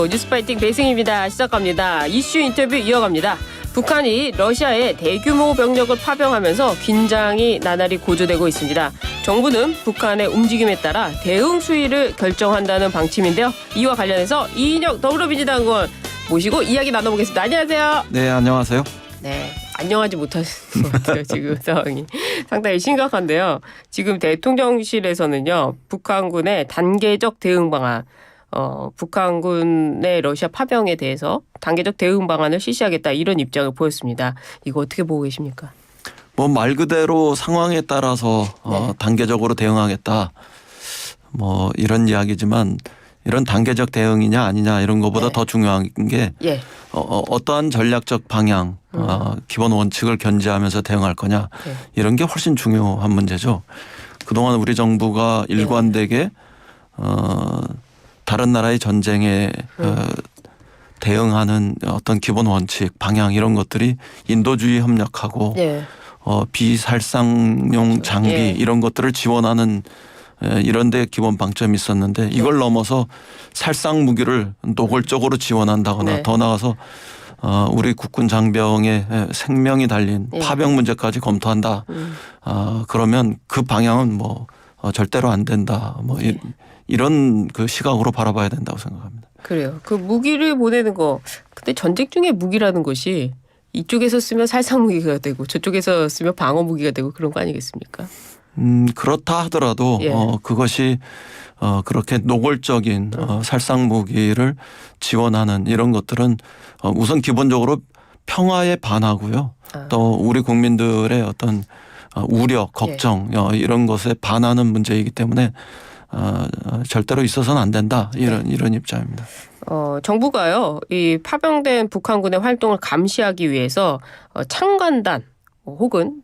안녕하세요. 뉴스파이팅 배승입니다. 시작합니다. 이슈 인터뷰 이어갑니다. 북한이 러시아에 대규모 병력을 파병하면서 긴장이 나날이 고조되고 있습니다. 정부는 북한의 움직임에 따라 대응 수위를 결정한다는 방침인데요. 이와 관련해서 이인혁 더불어민주당 의원 모시고 이야기 나눠보겠습니다. 안녕하세요. 네, 안녕하세요. 네, 안녕하지 못하시는 것 같아요. 지금 상황이 상당히 심각한데요. 지금 대통령실에서는요, 북한군의 단계적 대응 방안, 북한군의 러시아 파병에 대해서 단계적 대응 방안을 실시하겠다 이런 입장을 보였습니다. 이거 어떻게 보고 계십니까? 뭐 말 그대로 상황에 따라서 단계적으로 대응하겠다. 뭐 이런 이야기지만 이런 단계적 대응이냐 아니냐 이런 것보다 더 중요한 게 어떠한 전략적 방향, 기본 원칙을 견지하면서 대응할 거냐 이런 게 훨씬 중요한 문제죠. 그동안 우리 정부가 일관되게 다른 나라의 전쟁에 대응하는 어떤 기본 원칙, 방향 이런 것들이 인도주의 협력하고 비살상용 장비 이런 것들을 지원하는 이런 데 기본 방점이 있었는데 이걸 넘어서 살상 무기를 노골적으로 지원한다거나 더 나아가서 우리 국군 장병의 생명이 달린 파병 문제까지 검토한다. 그러면 그 방향은 뭐 절대로 안 된다. 뭐 이런 그 시각으로 바라봐야 된다고 생각합니다. 그래요. 그 무기를 보내는 거. 근데 전쟁 중에 무기라는 것이 이쪽에서 쓰면 살상 무기가 되고 저쪽에서 쓰면 방어 무기가 되고 그런 거 아니겠습니까? 그렇다 하더라도 그것이 그렇게 노골적인 살상 무기를 지원하는 이런 것들은 우선 기본적으로 평화에 반하고요. 또 우리 국민들의 어떤 우려, 걱정 이런 것에 반하는 문제이기 때문에 절대로 있어서는 안 된다 이런 입장입니다. 정부가요, 이 파병된 북한군의 활동을 감시하기 위해서 창간단 혹은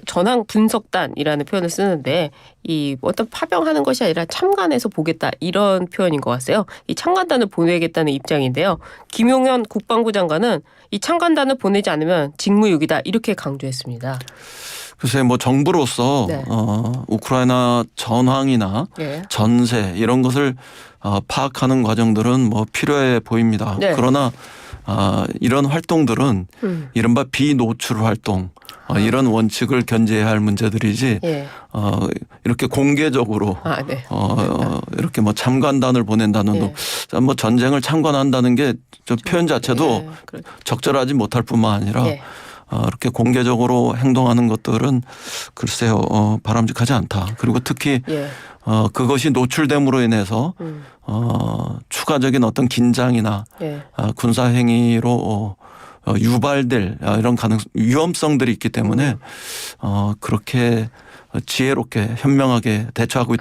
전황 분석단이라는 표현을 쓰는데 이 어떤 파병하는 것이 아니라 참관해서 보겠다 이런 표현인 것 같아요. 이 참관단을 보내겠다는 입장인데요. 김용현 국방부 장관은 이 참관단을 보내지 않으면 직무유기다 이렇게 강조했습니다. 글쎄 뭐 정부로서 우크라이나 전황이나 전세 이런 것을 파악하는 과정들은 뭐 필요해 보입니다. 그러나 이런 활동들은 이른바 비노출 활동 이런 원칙을 견제해야 할 문제들이지 이렇게 공개적으로 이렇게 뭐 참관단을 보낸다는 뭐 전쟁을 참관한다는 게 좀 표현 자체도 적절하지 못할 뿐만 아니라 이렇게 공개적으로 행동하는 것들은 글쎄요 바람직하지 않다. 그리고 특히 그것이 노출됨으로 인해서 추가적인 어떤 긴장이나 군사 행위로 유발될 이런 위험성들이 있기 때문에 그렇게 지혜롭게 현명하게 대처하고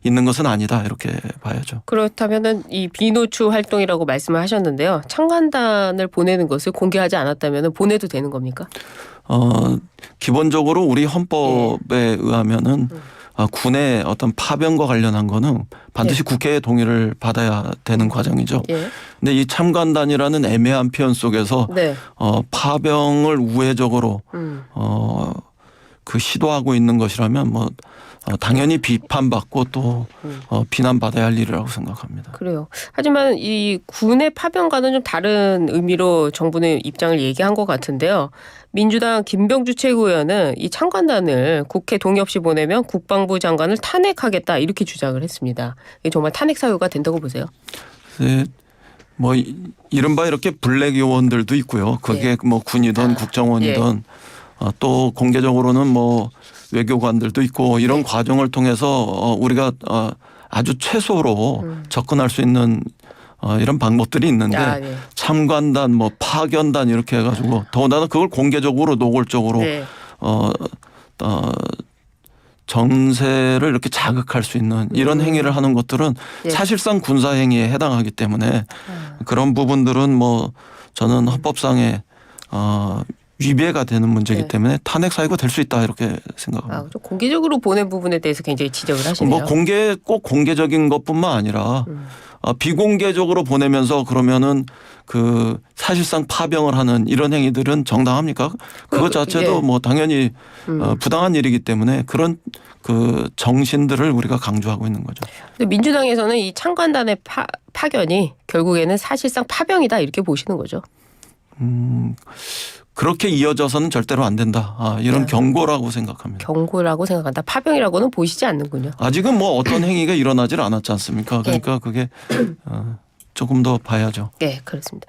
있는 것은 아니다 이렇게 봐야죠. 그렇다면은 이 비노출 활동이라고 말씀을 하셨는데요. 참관단을 보내는 것을 공개하지 않았다면 보내도 되는 겁니까? 기본적으로 우리 헌법에 의하면은 군의 어떤 파병과 관련한 거는 반드시 국회의 동의를 받아야 되는 과정이죠. 근데 이 참관단이라는 애매한 표현 속에서 파병을 우회적으로 그 시도하고 있는 것이라면 뭐 당연히 비판받고 또 비난받아야 할 일이라고 생각합니다. 그래요. 하지만 이 군의 파병과는 좀 다른 의미로 정부는 입장을 얘기한 것 같은데요. 민주당 김병주 최고위원은 이 참관단을 국회 동의 없이 보내면 국방부 장관을 탄핵하겠다 이렇게 주장을 했습니다. 이게 정말 탄핵 사유가 된다고 보세요? 네. 뭐 이른바 이렇게 블랙 요원들도 있고요. 그게 뭐 군이든 국정원이든 또 공개적으로는 뭐 외교관들도 있고 이런 과정을 통해서 우리가 아주 최소로 접근할 수 있는 이런 방법들이 있는데 참관단 뭐 파견단 이렇게 해가지고 더군다나 그걸 공개적으로 노골적으로 정세를 이렇게 자극할 수 있는 이런 행위를 하는 것들은 사실상 군사 행위에 해당하기 때문에 그런 부분들은 뭐 저는 헌법상의 위배가 되는 문제이기 때문에 탄핵 사유가 될 수 있다 이렇게 생각합니다. 좀 공개적으로 보낸 부분에 대해서 굉장히 지적을 하시네요. 뭐 꼭 공개적인 것뿐만 아니라 비공개적으로 보내면서 그러면은 그 사실상 파병을 하는 이런 행위들은 정당합니까? 그것 자체도 예. 뭐 당연히 부당한 일이기 때문에 그런 그 정신들을 우리가 강조하고 있는 거죠. 근데 민주당에서는 이 창관단의 파견이 결국에는 사실상 파병이다 이렇게 보시는 거죠. 그렇게 이어져서는 절대로 안 된다. 이런 경고라고 생각합니다. 경고라고 생각한다. 파병이라고는 보시지 않는군요. 아직은 뭐 어떤 행위가 일어나질 않았지 않습니까? 그러니까 그게 조금 더 봐야죠. 네, 그렇습니다.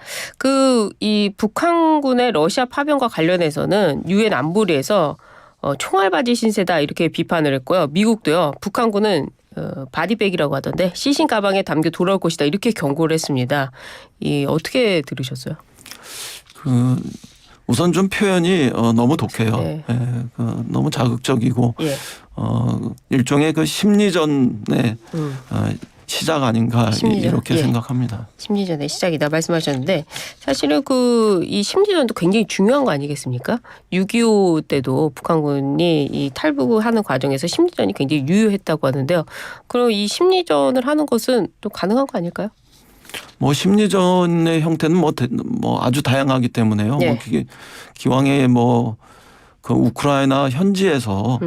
이 북한군의 러시아 파병과 관련해서는 유엔 안보리에서 총알바지 신세다 이렇게 비판을 했고요. 미국도요. 북한군은 바디백이라고 하던데 시신 가방에 담겨 돌아올 것이다 이렇게 경고를 했습니다. 어떻게 들으셨어요? 우선 좀 표현이 너무 독해요. 네. 너무 자극적이고 예. 일종의 그 심리전의 시작 아닌가 심리전. 이렇게 예. 생각합니다. 심리전의 시작이다 말씀하셨는데 사실은 이 심리전도 굉장히 중요한 거 아니겠습니까? 6.25 때도 북한군이 이 탈북하는 과정에서 심리전이 굉장히 유효했다고 하는데요. 그럼 이 심리전을 하는 것은 또 가능한 거 아닐까요? 뭐 심리전의 형태는 뭐 아주 다양하기 때문에요. 예. 뭐 기왕에 뭐 그 우크라이나 현지에서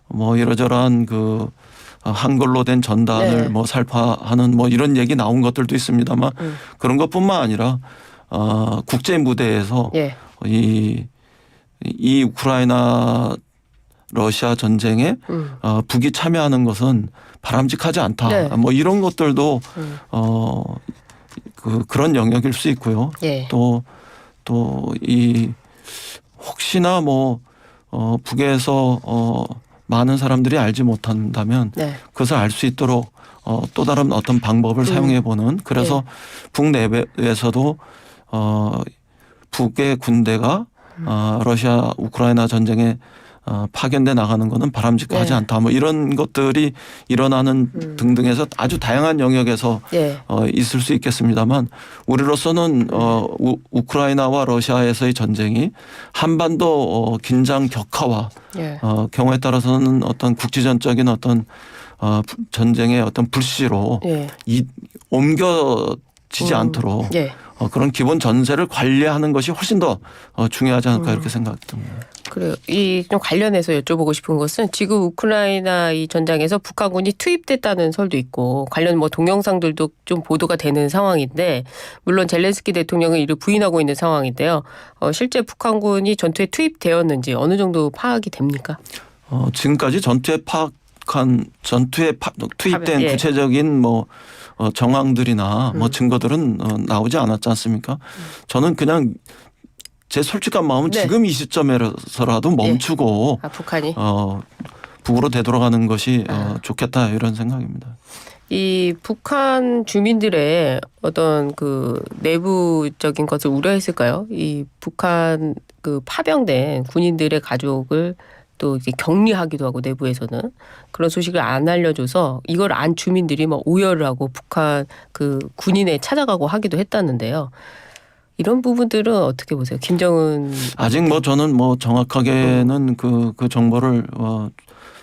뭐 이러저러한 그 한글로 된 전단을 네. 뭐 살파하는 뭐 이런 얘기 나온 것들도 있습니다만 그런 것뿐만 아니라 국제 무대에서 예. 이 우크라이나 러시아 전쟁에 북이 참여하는 것은 바람직하지 않다. 네. 뭐 이런 것들도 그런 영역일 수 있고요. 예. 또 이 혹시나 뭐 북에서 많은 사람들이 알지 못한다면 네. 그것을 알 수 있도록 또 다른 어떤 방법을 사용해 보는 그래서 북내에서도 북의 군대가 러시아 우크라이나 전쟁에 파견돼 나가는 것은 바람직하지 네. 않다. 뭐 이런 것들이 일어나는 등등해서 아주 다양한 영역에서 예. 있을 수 있겠습니다만 우리로서는 우크라이나와 러시아에서의 전쟁이 한반도 긴장 격화와 예. 경우에 따라서는 어떤 국지전적인 어떤 전쟁의 어떤 불씨로 예. 옮겨지지 않도록 예. 그런 기본 전세를 관리하는 것이 훨씬 더 중요하지 않을까 이렇게 생각됩니다. 그래요. 좀 관련해서 여쭤보고 싶은 것은 지금 우크라이나 이 전장에서 북한군이 투입됐다는 설도 있고 관련 뭐 동영상들도 좀 보도가 되는 상황인데 물론 젤렌스키 대통령은 이를 부인하고 있는 상황인데요. 실제 북한군이 전투에 투입되었는지 어느 정도 파악이 됩니까? 지금까지 전투에 투입된 예. 구체적인 뭐 정황들이나 뭐 증거들은 나오지 않았지 않습니까? 저는 그냥 제 솔직한 마음은 네. 지금 이 시점에서라도 멈추고 북한이 북으로 되돌아가는 것이 좋겠다 이런 생각입니다. 이 북한 주민들의 어떤 그 내부적인 것을 우려했을까요? 이 북한 그 파병된 군인들의 가족을 또 이제 격리하기도 하고 내부에서는 그런 소식을 안 알려줘서 이걸 안 주민들이 뭐 오열을 하고 북한 그 군인에 찾아가고 하기도 했다는데요. 이런 부분들은 어떻게 보세요? 김정은 아직 뭐 저는 뭐 정확하게는 그 정보를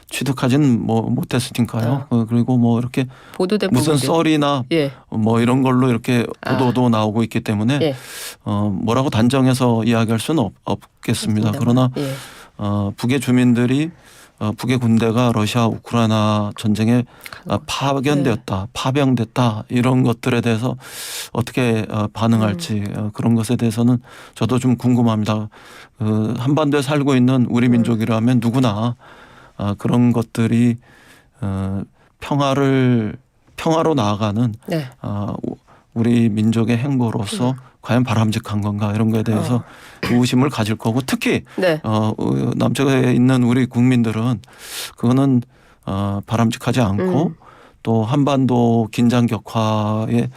취득하진 뭐 못했으니까요. 그리고 뭐 이렇게 보도된 무슨 부분들. 썰이나 예. 뭐 이런 걸로 이렇게 보도도 나오고 있기 때문에 예. 뭐라고 단정해서 이야기할 수는 없겠습니다. 그러나 예. 북의 주민들이 북의 군대가 러시아 우크라이나 전쟁에 파견되었다, 파병됐다 이런 것들에 대해서 어떻게 반응할지 그런 것에 대해서는 저도 좀 궁금합니다. 한반도에 살고 있는 우리 민족이라면 누구나 그런 것들이 평화로 나아가는 네. 우리 민족의 행보로서 과연 바람직한 건가 이런 거에 대해서 의구심을 가질 거고 특히 네. 남쪽에 있는 우리 국민들은 그거는 바람직하지 않고 또 한반도 긴장 격화의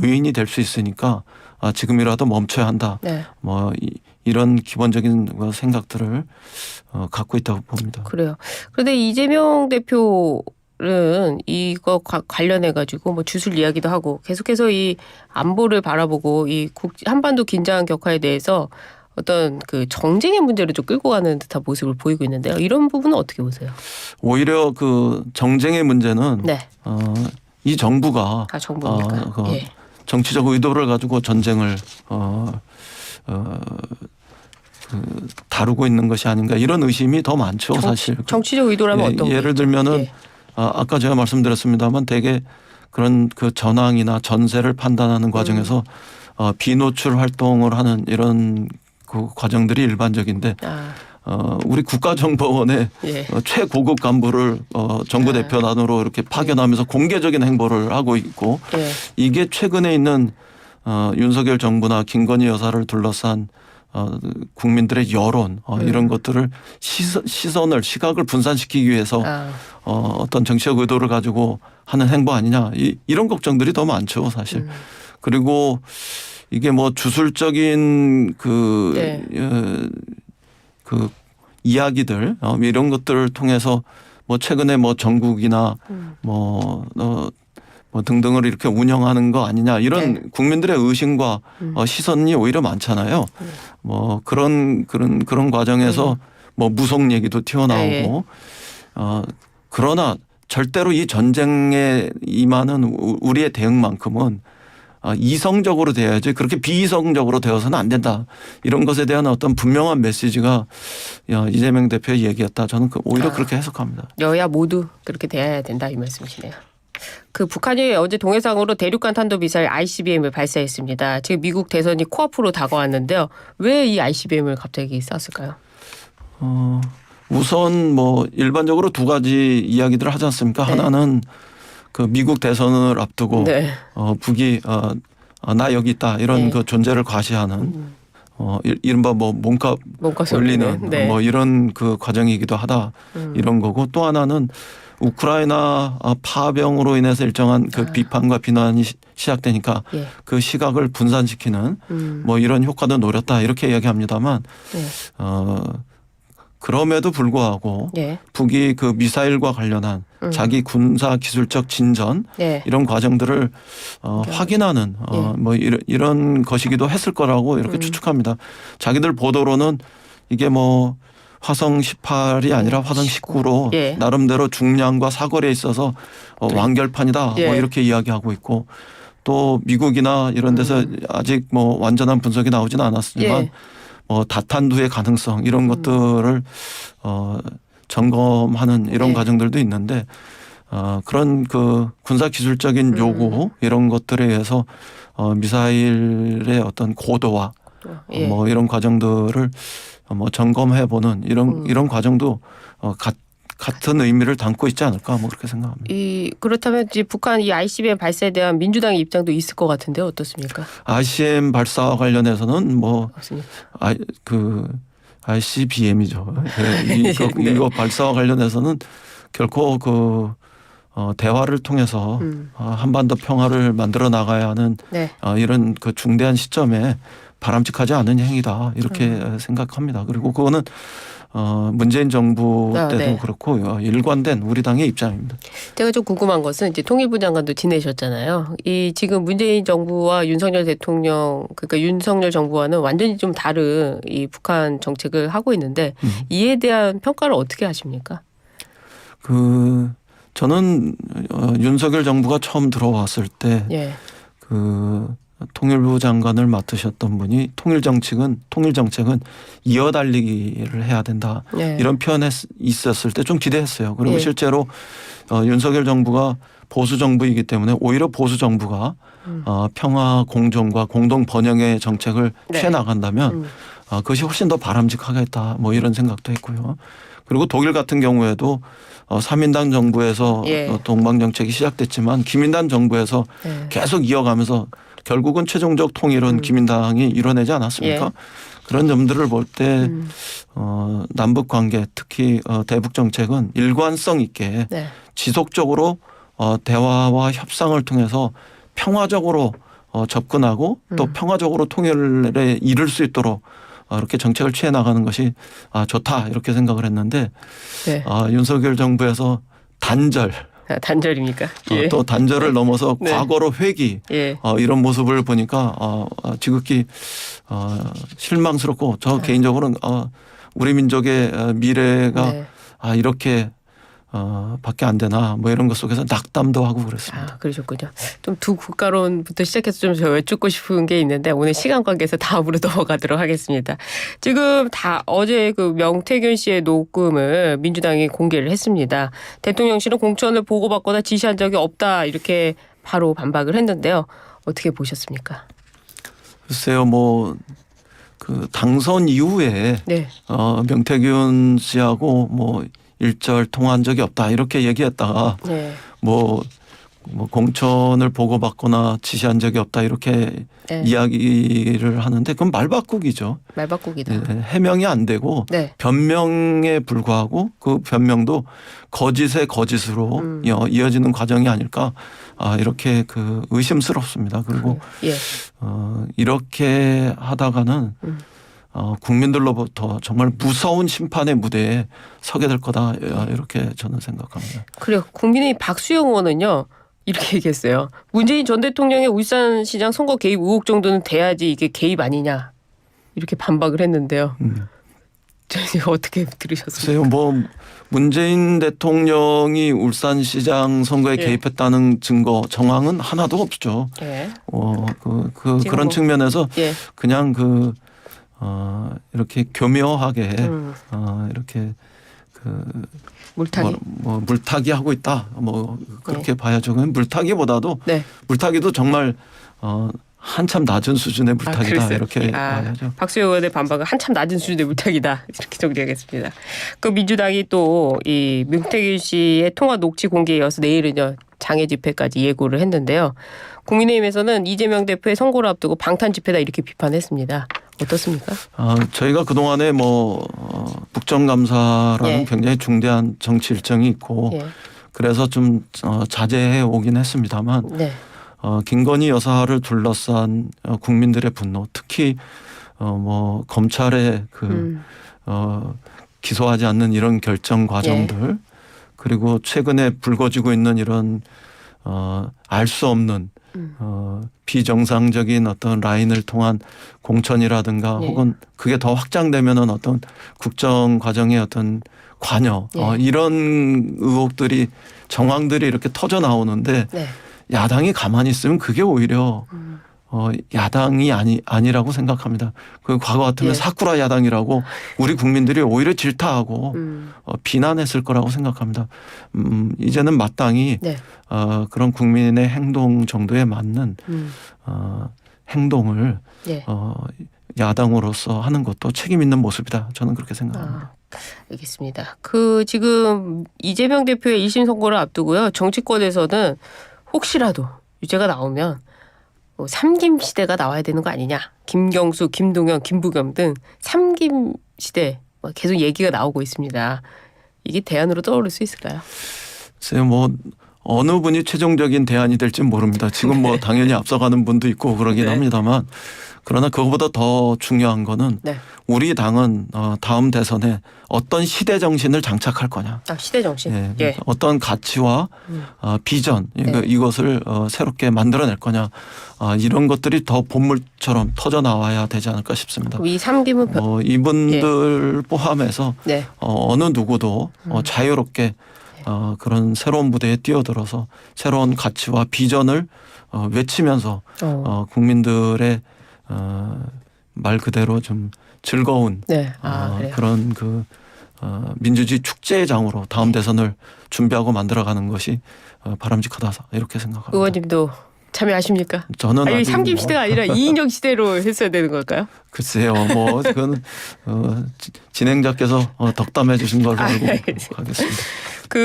요인이 될 수 있으니까 지금이라도 멈춰야 한다. 네. 뭐 이런 기본적인 생각들을 갖고 있다고 봅니다. 그래요. 그런데 이재명 대표 는 이거 관련해 가지고 뭐 주술 이야기도 하고 계속해서 이 안보를 바라보고 이 한반도 긴장 격화에 대해서 어떤 그 정쟁의 문제를 좀 끌고 가는 듯한 모습을 보이고 있는데요. 이런 부분은 어떻게 보세요? 오히려 그 정쟁의 문제는 네. 이 정부가 정부입니까? 예. 정치적 의도를 가지고 전쟁을 다루고 있는 것이 아닌가 이런 의심이 더 많죠, 사실. 정치적 의도라면 어떤 게 예를 들면은 아까 제가 말씀드렸습니다만 대개 그런 그 전황이나 전세를 판단하는 과정에서 비노출 활동을 하는 이런 그 과정들이 일반적인데 우리 국가정보원의 최고급 간부를 정부 대표단으로 이렇게 파견하면서 공개적인 행보를 하고 있고 이게 최근에 있는 윤석열 정부나 김건희 여사를 둘러싼 국민들의 여론 이런 것들을 시각을 분산시키기 위해서 어떤 정치적 의도를 가지고 하는 행보 아니냐 이런 걱정들이 더 많죠, 사실. 그리고 이게 뭐 주술적인 그 이야기들 이런 것들을 통해서 뭐 최근에 뭐 전국이나 뭐 등등을 이렇게 운영하는 거 아니냐 이런 국민들의 의심과 시선이 오히려 많잖아요. 뭐 그런 과정에서 뭐 무속 얘기도 튀어나오고 그러나 절대로 이 전쟁에 임하는 우리의 대응만큼은 이성적으로 돼야지 그렇게 비이성적으로 되어서는 안 된다. 이런 것에 대한 어떤 분명한 메시지가 이재명 대표의 얘기였다. 저는 오히려 그렇게 해석합니다. 여야 모두 그렇게 돼야 된다 이 말씀이시네요. 그 북한이 어제 동해상으로 대륙간 탄도미사일 ICBM을 발사했습니다. 지금 미국 대선이 코앞으로 다가왔는데요. 왜 이 ICBM을 갑자기 쐈을까요? 우선 뭐 일반적으로 두 가지 이야기들을 하지 않습니까? 하나는 그 미국 대선을 앞두고 북이 나 여기 있다 이런 그 존재를 과시하는 이른바 뭐 몸값 올리는 뭐 이런 그 과정이기도 하다 이런 거고 또 하나는 우크라이나 파병으로 인해서 일정한 그 비판과 비난이 시작되니까 그 시각을 분산시키는 뭐 이런 효과도 노렸다 이렇게 이야기합니다만 그럼에도 불구하고 북이 그 미사일과 관련한 자기 군사 기술적 진전 이런 과정들을 확인하는 뭐 이런 것이기도 했을 거라고 이렇게 추측합니다. 자기들 보도로는 이게 뭐 화성 18이 아니라 화성 19로 나름대로 중량과 사거리에 있어서 완결판이다 뭐 이렇게 이야기하고 있고 또 미국이나 이런 데서 아직 뭐 완전한 분석이 나오지는 않았지만 다탄두의 가능성 이런 것들을 점검하는 이런 과정들도 있는데 그런 그 군사 기술적인 요구 이런 것들에 의해서 미사일의 어떤 고도와 뭐 이런 과정들을 뭐 점검해보는 이런 과정도 같은 의미를 담고 있지 않을까 뭐 그렇게 생각합니다. 그렇다면 이제 북한 이 ICBM 발사에 대한 민주당의 입장도 있을 것 같은데 어떻습니까? ICBM 발사와 관련해서는 뭐 ICBM이죠. 이거 발사와 관련해서는 결코 그 대화를 통해서 한반도 평화를 만들어 나가야 하는 이런 그 중대한 시점에 바람직하지 않은 행위다 이렇게 생각합니다. 그리고 그거는 문재인 정부 때도 그렇고 일관된 우리 당의 입장입니다. 제가 좀 궁금한 것은 이제 통일부 장관도 지내셨잖아요. 이 지금 문재인 정부와 윤석열 대통령 그러니까 윤석열 정부와는 완전히 좀 다른 이 북한 정책을 하고 있는데 이에 대한 평가를 어떻게 하십니까? 저는 윤석열 정부가 처음 들어왔을 때 통일부 장관을 맡으셨던 분이 통일 정책은 이어달리기를 해야 된다. 이런 표현이 있었을 때 좀 기대했어요. 그리고 실제로 윤석열 정부가 보수 정부이기 때문에 오히려 보수 정부가 평화 공존과 공동 번영의 정책을 취해 나간다면 그것이 훨씬 더 바람직하겠다. 뭐 이런 생각도 했고요. 그리고 독일 같은 경우에도 3인당 정부에서 동방 정책이 시작됐지만 기민당 정부에서 계속 이어가면서 결국은 최종적 통일은 기민당이 이뤄내지 않았습니까? 그런 점들을 볼 때 남북 관계 특히 대북 정책은 일관성 있게 지속적으로 대화와 협상을 통해서 평화적으로 접근하고 또 평화적으로 통일에 이를 수 있도록 이렇게 정책을 취해 나가는 것이 좋다 이렇게 생각을 했는데 윤석열 정부에서 단절입니까? 또 단절을 넘어서 과거로 회귀 이런 모습을 보니까 지극히 실망스럽고 저 개인적으로는 우리 민족의 미래가 이렇게 밖에 안 되나 뭐 이런 것 속에서 낙담도 하고 그랬습니다. 아, 그러셨군요. 좀 두 국가론부터 시작해서 좀 저 여쭙고 싶은 게 있는데 오늘 시간 관계에서 다음으로 넘어가도록 하겠습니다. 지금 다 어제 그 명태균 씨의 녹음을 민주당이 공개를 했습니다. 대통령실은 공천을 보고받거나 지시한 적이 없다 이렇게 바로 반박을 했는데요. 어떻게 보셨습니까? 글쎄요, 뭐 그 당선 이후에 네. 명태균 씨하고 뭐 일절 통화한 적이 없다 이렇게 얘기했다가 네. 뭐 공천을 보고받거나 지시한 적이 없다 이렇게 네. 이야기를 하는데 그건 말바꾸기죠. 말바꾸기다. 네, 해명이 안 되고 네. 변명에 불과하고 그 변명도 거짓의 거짓으로 이어지는 과정이 아닐까 이렇게 그 의심스럽습니다. 그리고 예. 이렇게 하다가는 국민들로부터 정말 무서운 심판의 무대에 서게 될 거다 이렇게 저는 생각합니다. 그래요. 국민의힘 박수영 의원은요. 이렇게 얘기했어요. 문재인 전 대통령의 울산시장 선거 개입 의혹 정도는 돼야지 이게 개입 아니냐. 이렇게 반박을 했는데요. 이거 어떻게 들으셨습니까? 글쎄요. 뭐 문재인 대통령이 울산시장 선거에 예. 개입했다는 증거 정황은 하나도 없죠. 예. 그런 측면에서 예. 그냥 이렇게 교묘하게 이렇게 물타기. 뭐 물타기 하고 있다. 뭐 그렇게 봐야죠. 물타기보다도 네. 물타기도 정말 한참 낮은 수준의 물타기다 그랬어요? 이렇게 봐야죠. 박수영 의원의 반박은 한참 낮은 수준의 물타기다 이렇게 정리하겠습니다. 그 민주당이 또 이 명태균 씨의 통화 녹취 공개에 이어서 내일은요 장애 집회까지 예고를 했는데요. 국민의힘에서는 이재명 대표의 선거를 앞두고 방탄 집회다 이렇게 비판했습니다. 어떻습니까? 저희가 그 동안에 국정감사라는 예. 굉장히 중대한 정치 일정이 있고 예. 그래서 좀 자제해 오긴 했습니다만. 네. 김건희 여사를 둘러싼 국민들의 분노, 특히 검찰의 기소하지 않는 이런 결정 과정들, 예. 그리고 최근에 불거지고 있는 이런 알 수 없는 비정상적인 어떤 라인을 통한 공천이라든가 예. 혹은 그게 더 확장되면은 어떤 국정 과정의 어떤 관여 예. 이런 의혹들이 정황들이 이렇게 터져 나오는데. 네. 야당이 가만히 있으면 그게 오히려 야당이 아니라고 생각합니다. 그 과거 같으면 예. 사쿠라 야당이라고 우리 국민들이 오히려 질타하고 비난했을 거라고 생각합니다. 이제는 마땅히 네. 그런 국민의 행동 정도에 맞는 행동을 예. 야당으로서 하는 것도 책임 있는 모습이다. 저는 그렇게 생각합니다. 알겠습니다. 지금 이재명 대표의 1심 선고를 앞두고요. 정치권에서는 혹시라도 유죄가 나오면 삼김 시대가 나와야 되는 거 아니냐. 김경수, 김동연, 김부겸 등 삼김 시대 계속 얘기가 나오고 있습니다. 이게 대안으로 떠오를 수 있을까요? 글쎄요, 어느 분이 최종적인 대안이 될지 모릅니다. 지금 당연히 앞서가는 분도 있고 그러긴 네. 합니다만 그러나 그것보다 더 중요한 거는 네. 우리 당은 다음 대선에 어떤 시대 정신을 장착할 거냐. 시대 정신. 예, 예. 어떤 가치와 비전 네. 이것을 새롭게 만들어낼 거냐. 이런 것들이 더 본물처럼 터져 나와야 되지 않을까 싶습니다. 이 삼김은 이분들 포함해서 네. 어느 누구도 자유롭게 그런 새로운 무대에 뛰어들어서 새로운 가치와 비전을 외치면서 국민들의 말 그대로 좀 즐거운 네. 그런 민주주의 축제장으로 다음 대선을 준비하고 만들어가는 것이 바람직하다 이렇게 생각합니다. 의원님도 참여하십니까? 저는 아니, 아직 삼김 시대가 아니라 이인영 시대로 했어야 되는 걸까요? 글쎄요, 그건 진행자께서 덕담해 주신 걸로 알고 가겠습니다.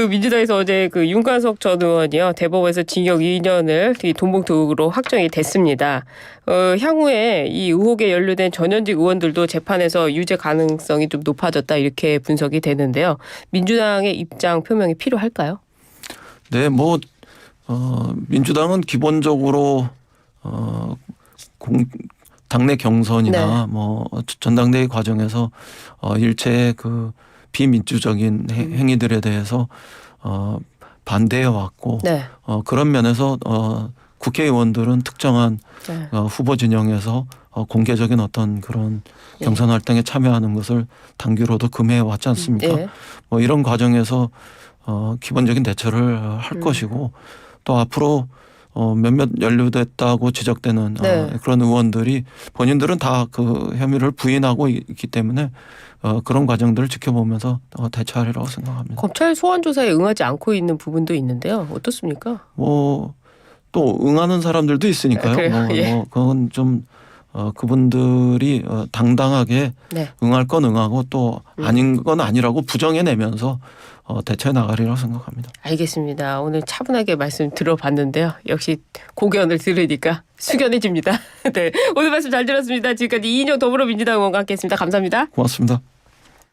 민주당에서 어제 윤관석 전 의원이요 대법원에서 징역 2년을 돈봉투 의혹으로 확정이 됐습니다. 향후에 이 의혹에 연루된 전현직 의원들도 재판에서 유죄 가능성이 좀 높아졌다 이렇게 분석이 되는데요. 민주당의 입장 표명이 필요할까요? 네, 민주당은 기본적으로 당내 경선이나 전당대회 과정에서 일체의 비민주적인 행위들에 대해서 반대해 왔고 네. 그런 면에서 국회의원들은 특정한 후보 진영에서 공개적인 어떤 그런 경선 활동에 참여하는 것을 당규로도 금해해 왔지 않습니까? 네. 이런 과정에서 기본적인 대처를 할 것이고 또 앞으로 몇몇 연루됐다고 지적되는 네. 그런 의원들이 본인들은 다 그 혐의를 부인하고 있기 때문에 그런 과정들을 지켜보면서 대처하리라고 생각합니다. 검찰 소환 조사에 응하지 않고 있는 부분도 있는데요. 어떻습니까? 뭐 또 응하는 사람들도 있으니까요. 그래요? 예. 그건 좀 그분들이 당당하게 네. 응할 건 응하고 또 아닌 건 아니라고 부정해내면서 대처해 나가리라고 생각합니다. 알겠습니다. 오늘 차분하게 말씀 들어봤는데요. 역시 고견을 들으니까 숙연해집니다. 네, 오늘 말씀 잘 들었습니다. 지금까지 이인영 더불어민주당 의원과 함께했습니다. 감사합니다. 고맙습니다.